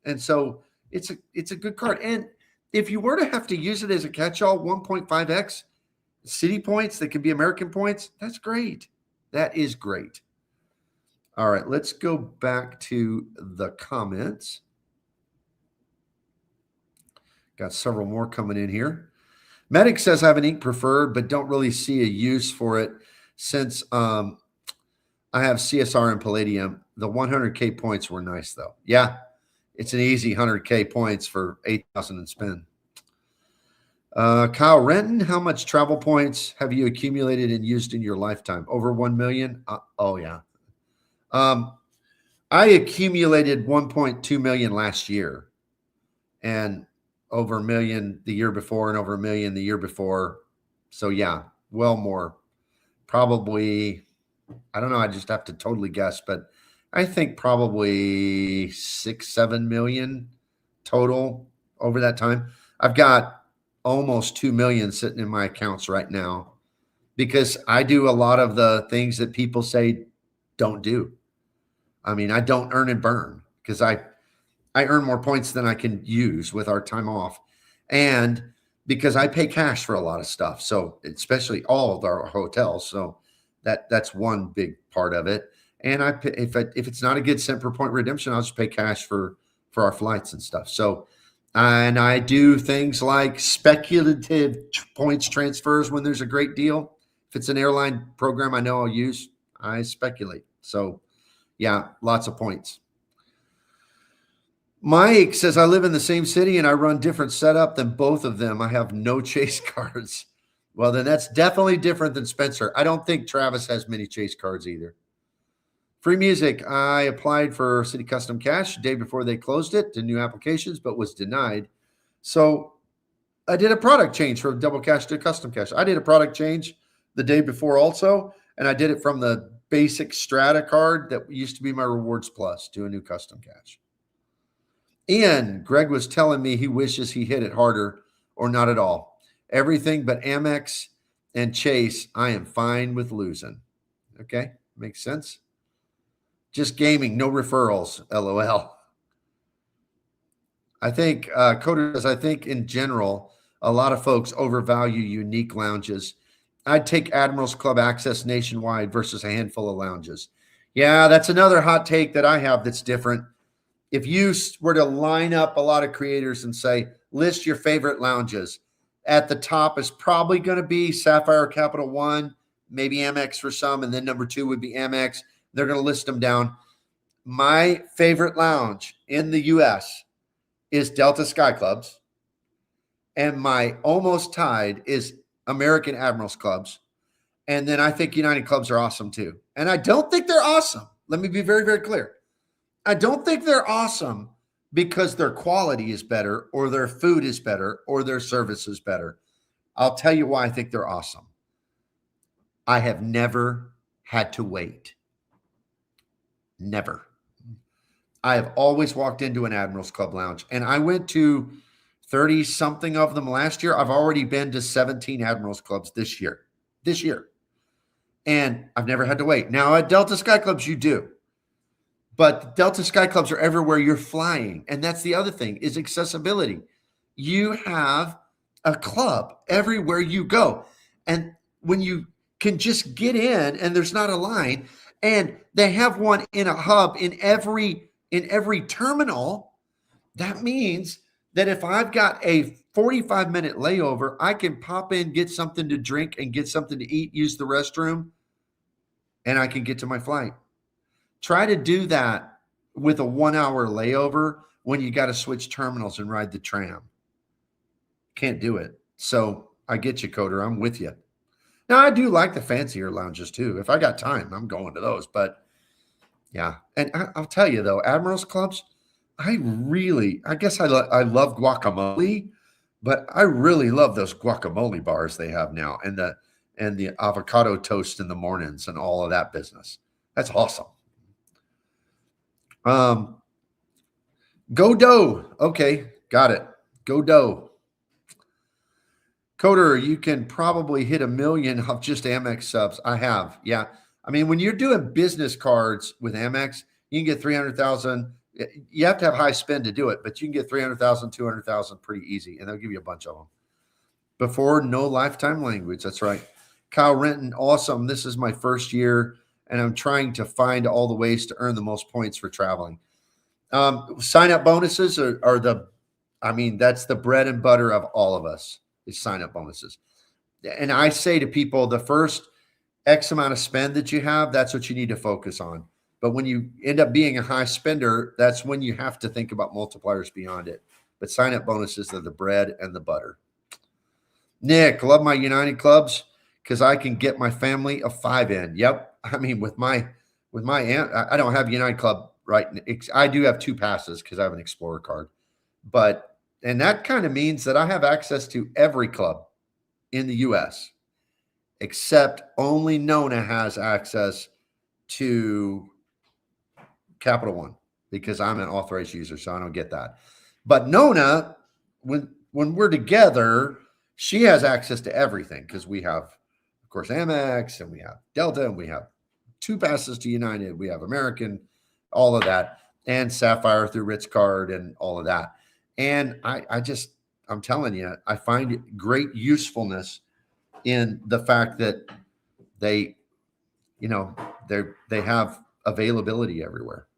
And so it's a good card. And if you were to have to use it as a catch-all 1.5x city points that could be American points, that's great. That is great. All right, let's go back to the comments. Got several more coming in here. Medic says I have an ink preferred, but don't really see a use for it since I have CSR and Palladium. The 100K points were nice, though. Yeah, it's an easy 100K points for 8,000 and spend. Kyle Renton, how much travel points have you accumulated and used in your lifetime? Over 1 million? Oh, yeah. I accumulated 1.2 million last year and over 1 million the year before and over 1 million the year before. So yeah, well more. Probably, I don't know, I just have to totally guess, but I think probably 6-7 million total over that time. I've got almost 2 million sitting in my accounts right now because I do a lot of the things that people say don't do. I mean, I don't earn and burn because I earn more points than I can use with our time off. And because I pay cash for a lot of stuff. So especially all of our hotels. So that's one big part of it. And if it's not a good cent per point redemption, I'll just pay cash for our flights and stuff. So, and I do things like speculative points transfers when there's a great deal. If it's an airline program I know I'll use, I speculate. So yeah, lots of points. Mike says, I live in the same city and I run different setup than both of them. I have no chase cards. Well, then that's definitely different than Spencer. I don't think Travis has many chase cards either. Free music. I applied for City Custom Cash the day before they closed it to new applications, but was denied. So I did a product change from double cash to custom cash. I did a product change the day before also, and I did it from the basic Strata card that used to be my Rewards Plus to a new custom cash. Ian, Greg was telling me he wishes he hit it harder or not at all. Everything but Amex and Chase, I am fine with losing. Okay, makes sense. Just gaming, no referrals, LOL. I think, Coder says, I think in general, a lot of folks overvalue unique lounges. I'd take Admirals Club access nationwide versus a handful of lounges. Yeah, that's another hot take that I have that's different. If you were to line up a lot of creators and say, list your favorite lounges, at the top is probably going to be Sapphire Capital One, maybe Amex for some, and then number 2 would be Amex. They're going to list them down. My favorite lounge in the U.S. is Delta Sky Clubs, and my almost tied is American Admirals Clubs. And then I think United Clubs are awesome too. And I don't think they're awesome. Let me be very, very clear. I don't think they're awesome because their quality is better or their food is better or their service is better. I'll tell you why I think they're awesome. I have never had to wait. Never. I have always walked into an Admirals Club lounge, and I went to 30 something of them last year. I've already been to 17 Admirals Clubs this year. And I've never had to wait. Now at Delta Sky Clubs, you do. But Delta Sky Clubs are everywhere you're flying. And that's the other thing is accessibility. You have a club everywhere you go. And when you can just get in and there's not a line, and they have one in a hub in every terminal, that means that if I've got a 45-minute layover, I can pop in, get something to drink and get something to eat, use the restroom, and I can get to my flight. Try to do that with a 1-hour layover when you got to switch terminals and ride the tram. Can't do it. So I get you, Coder. I'm with you. Now, I do like the fancier lounges too. If I got time, I'm going to those. But yeah, and I'll tell you though, Admirals Clubs, I guess I love guacamole, but I really love those guacamole bars they have now, and the avocado toast in the mornings and all of that business. That's awesome. Go Dough. Okay, got it. Go Dough. Coder, you can probably hit 1 million of just Amex subs. I have, yeah. I mean, when you're doing business cards with Amex, you can get 300,000. You have to have high spend to do it, but you can get 300,000, 200,000 pretty easy, and they'll give you a bunch of them. Before, no lifetime language. That's right. Kyle Renton, awesome. This is my first year, and I'm trying to find all the ways to earn the most points for traveling. Sign-up bonuses that's the bread and butter of all of us, is sign-up bonuses. And I say to people, the first X amount of spend that you have, that's what you need to focus on. But when you end up being a high spender, that's when you have to think about multipliers beyond it. But sign-up bonuses are the bread and the butter. Nick, love my United clubs because I can get my family of 5 in. Yep. I mean, with my aunt, I don't have United Club right. I do have 2 passes because I have an Explorer card. And that kind of means that I have access to every club in the U.S., except only Nona has access to Capital One because I'm an authorized user, so I don't get that. But Nona, when we're together, she has access to everything because we have, of course, Amex, and we have Delta, and we have 2 passes to United, we have American, all of that, and Sapphire through Ritz card and all of that. And I'm telling you, I find great usefulness in the fact that they have availability everywhere.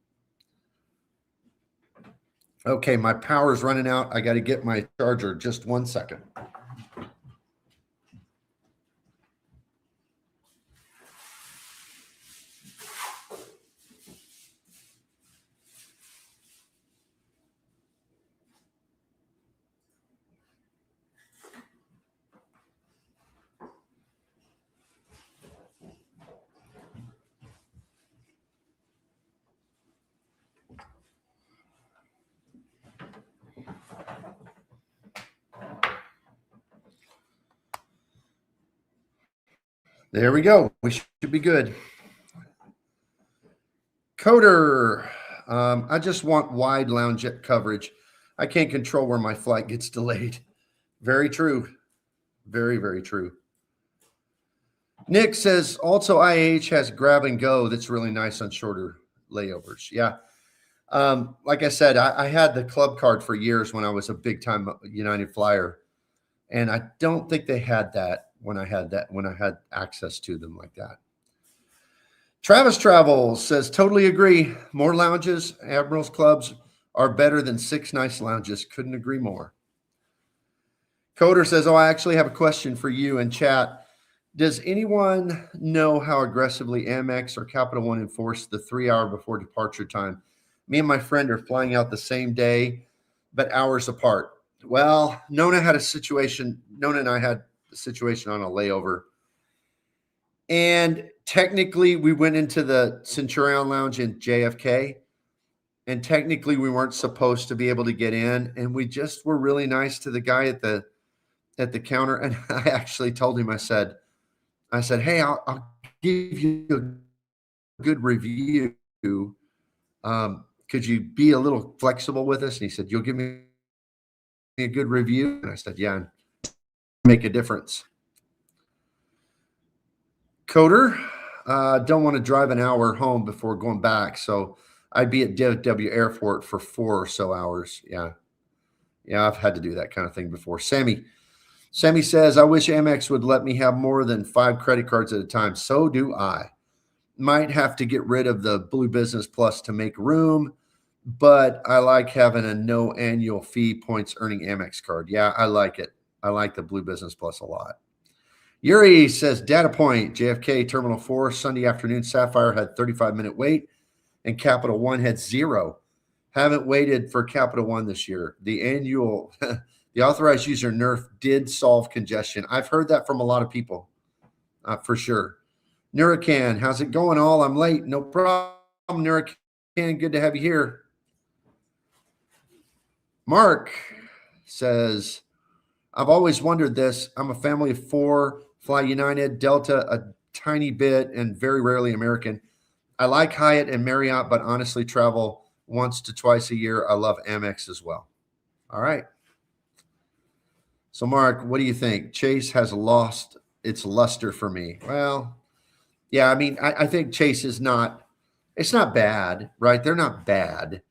Okay, my power's running out. I got to get my charger. Just 1 second. There we go. We should be good. Coder, I just want wide lounge coverage. I can't control where my flight gets delayed. Very true. Very, very true. Nick says, also IAH has grab and go. That's really nice on shorter layovers. Yeah. Like I said, I had the club card for years when I was a big time United flyer. And I don't think they had that when I had access to them like that. Travis Travels says, totally agree. More lounges, Admirals clubs are better than 6 nice lounges. Couldn't agree more. Coder says, I actually have a question for you in chat. Does anyone know how aggressively Amex or Capital One enforce the 3-hour before departure time? Me and my friend are flying out the same day, but hours apart. Well, Nona and I had a situation on a layover. And technically, we went into the Centurion Lounge in JFK. And technically, we weren't supposed to be able to get in. And we just were really nice to the guy at the counter. And I actually told him, I said, hey, I'll give you a good review. Could you be a little flexible with us? And he said, you'll give me a good review? And I said, yeah, make a difference. Coder, don't want to drive an hour home before going back. So I'd be at DFW Airport for 4 or so hours. Yeah. Yeah, I've had to do that kind of thing before. Sammy says, I wish Amex would let me have more than 5 credit cards at a time. So do I. Might have to get rid of the Blue Business Plus to make room, but I like having a no annual fee points earning Amex card. Yeah, I like it. I like the Blue Business Plus a lot. Yuri says, data point, JFK Terminal 4, Sunday afternoon, Sapphire had 35-minute wait, and Capital One had 0. Haven't waited for Capital One this year. The annual, the authorized user nerf did solve congestion. I've heard that from a lot of people, for sure. Nuracan, how's it going all? I'm late. No problem, Nuracan. Good to have you here. Mark says, I've always wondered this. I'm a family of 4, fly United, Delta a tiny bit, and very rarely American. I like Hyatt and Marriott, but honestly travel once to twice a year. I love Amex as well. All right. So, Mark, what do you think? Chase has lost its luster for me. Well, yeah, I mean, I think Chase is not, it's not bad, right? They're not bad,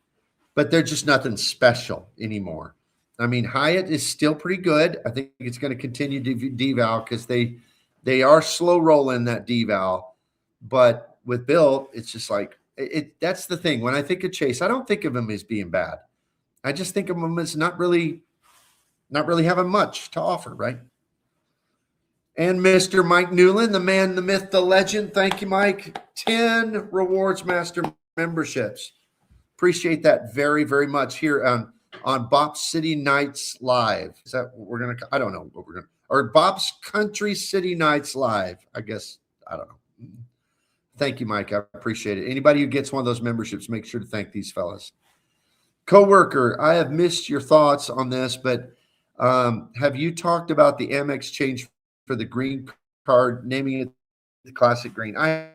but they're just nothing special anymore. I mean, Hyatt is still pretty good. I think it's going to continue to deval because they are slow rolling that deval. But with Bill, it's just like that's the thing. When I think of Chase, I don't think of him as being bad. I just think of him as not really having much to offer, right? And Mr. Mike Newland, the man, the myth, the legend. Thank you, Mike. 10 Rewards Master memberships. Appreciate that very, very much here on Bop's City Nights Live. Is that what we're going to, I don't know what we're going to, or Bop's Country City Nights Live. I guess, I don't know. Thank you, Mike. I appreciate it. Anybody who gets one of those memberships, make sure to thank these fellas. Coworker, I have missed your thoughts on this, but have you talked about the Amex change for the green card, naming it the Classic Green? I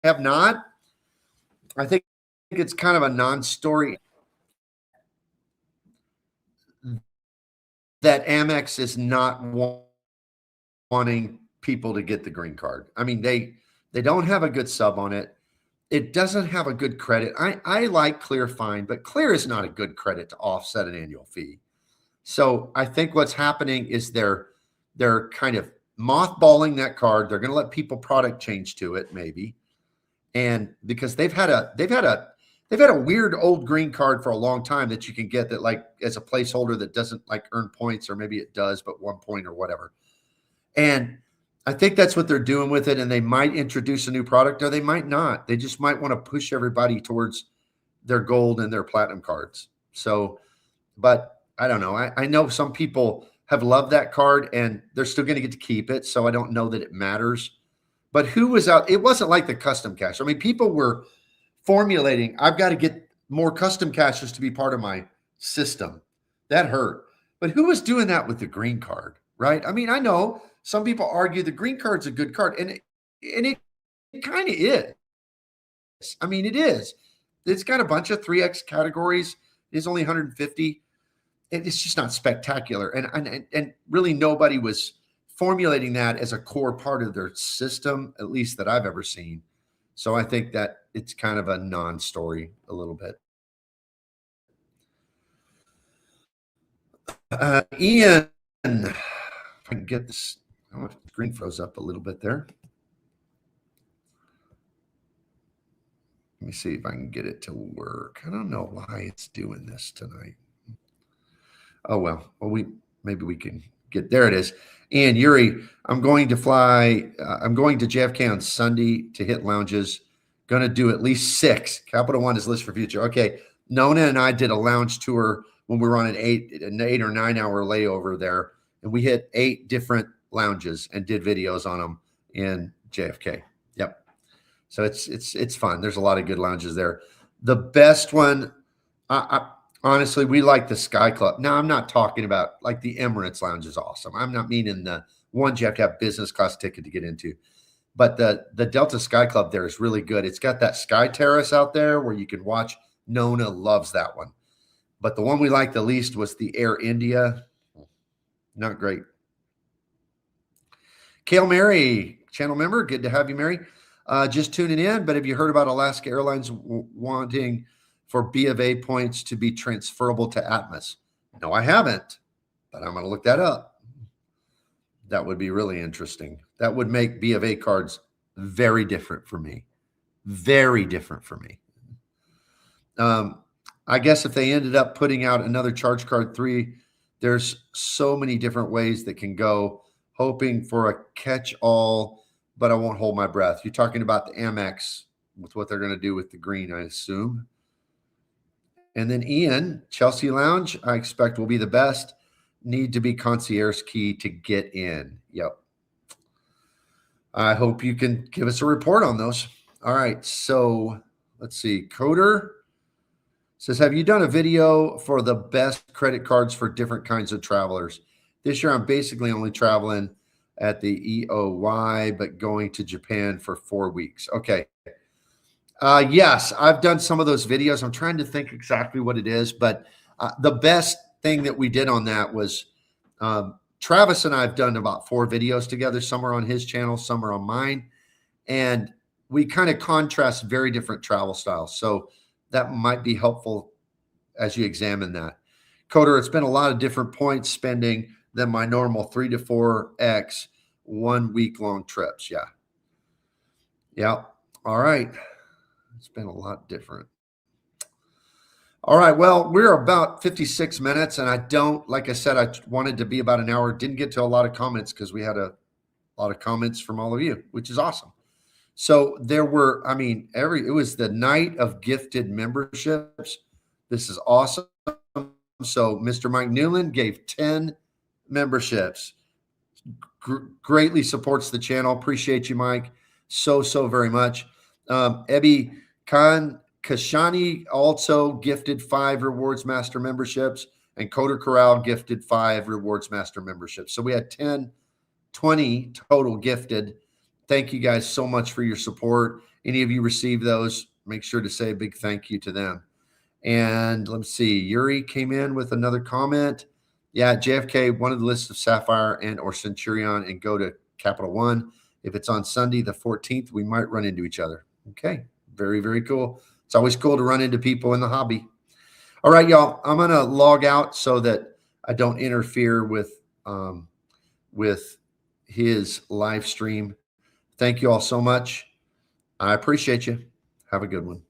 have not. I think it's kind of a non-story that Amex is not wanting people to get the green card. I mean, they don't have a good sub on it. It doesn't have a good credit. I like Clear fine, but Clear is not a good credit to offset an annual fee. So I think what's happening is they're kind of mothballing that card. They're going to let people product change to it, maybe. And because they've had a weird old green card for a long time that you can get that like as a placeholder that doesn't like earn points, or maybe it does, but 1 point or whatever. And I think that's what they're doing with it. And they might introduce a new product, or they might not. They just might want to push everybody towards their gold and their platinum cards. So, but I don't know. I know some people have loved that card and they're still going to get to keep it. So I don't know that it matters. But who was out? It wasn't like the custom cash. I mean, people were formulating, I've got to get more custom caches to be part of my system. That hurt. But who was doing that with the green card, right? I mean, I know some people argue the green card's a good card, and it kind of is. I mean, it is. It's got a bunch of 3X categories. It's only 150. It's just not spectacular. And really nobody was formulating that as a core part of their system, at least that I've ever seen. So I think that it's kind of a non-story a little bit. Ian, if I can get this, the screen froze up a little bit there. Let me see if I can get it to work. I don't know why it's doing this tonight. Oh, well, maybe we can get, there it is. And Yuri, I'm going to JFK on Sunday to hit lounges. Going to do at least 6. Capital One is list for future. Okay. Nona and I did a lounge tour when we were on an 8 or 9 hour layover there. And we hit 8 different lounges and did videos on them in JFK. Yep. So it's fun. There's a lot of good lounges there. The best one, honestly, we like the Sky Club. Now, I'm not talking about like the Emirates Lounge is awesome. I'm not meaning the ones you have to have business class ticket to get into. But the Delta Sky Club there is really good. It's got that Sky Terrace out there where you can watch. Nona loves that one. But the one we liked the least was the Air India. Not great. Kale Mary, channel member. Good to have you, Mary. Just tuning in. But have you heard about Alaska Airlines wanting for B of A points to be transferable to Atmos? No, I haven't, but I'm going to look that up. That would be really interesting. That would make B of A cards very different for me. Very different for me. I guess if they ended up putting out another Charge Card 3, there's so many different ways that can go, hoping for a catch-all, but I won't hold my breath. You're talking about the Amex with what they're going to do with the green, I assume. And then Ian, Chelsea Lounge, I expect will be the best. Need to be concierge key to get in. Yep. I hope you can give us a report on those. All right. So let's see. Coder says, have you done a video for the best credit cards for different kinds of travelers? This year, I'm basically only traveling at the EOY, but going to Japan for 4 weeks. Okay. Yes, I've done some of those videos. I'm trying to think exactly what it is, but the best thing that we did on that was Travis and I have done about 4 videos together. Some are on his channel, some are on mine. And we kind of contrast very different travel styles. So that might be helpful as you examine that. Coder, it's been a lot of different points spending than my normal 3 to 4x 1 week long trips. Yeah. Yeah. All right. It's been a lot different. All right. Well, we're about 56 minutes, and I don't, like I said, I wanted to be about an hour. Didn't get to a lot of comments because we had a lot of comments from all of you, which is awesome. So there were, I mean, it was the night of gifted memberships. This is awesome. So Mr. Mike Newland gave 10 memberships. Greatly supports the channel. Appreciate you, Mike. So very much. Ebby Khan Kashani also gifted 5 Rewards Master memberships, and Coder Corral gifted 5 Rewards Master memberships. So we had 20 total gifted. Thank you guys so much for your support. Any of you received those, make sure to say a big thank you to them. And let's see, Yuri came in with another comment. Yeah, JFK, one of the lists of Sapphire and or Centurion, and go to Capital One. If it's on Sunday, the 14th, we might run into each other. Okay, very cool. It's always cool to run into people in the hobby. All right, y'all, I'm going to log out so that I don't interfere with his live stream. Thank you all so much. I appreciate you. Have a good one.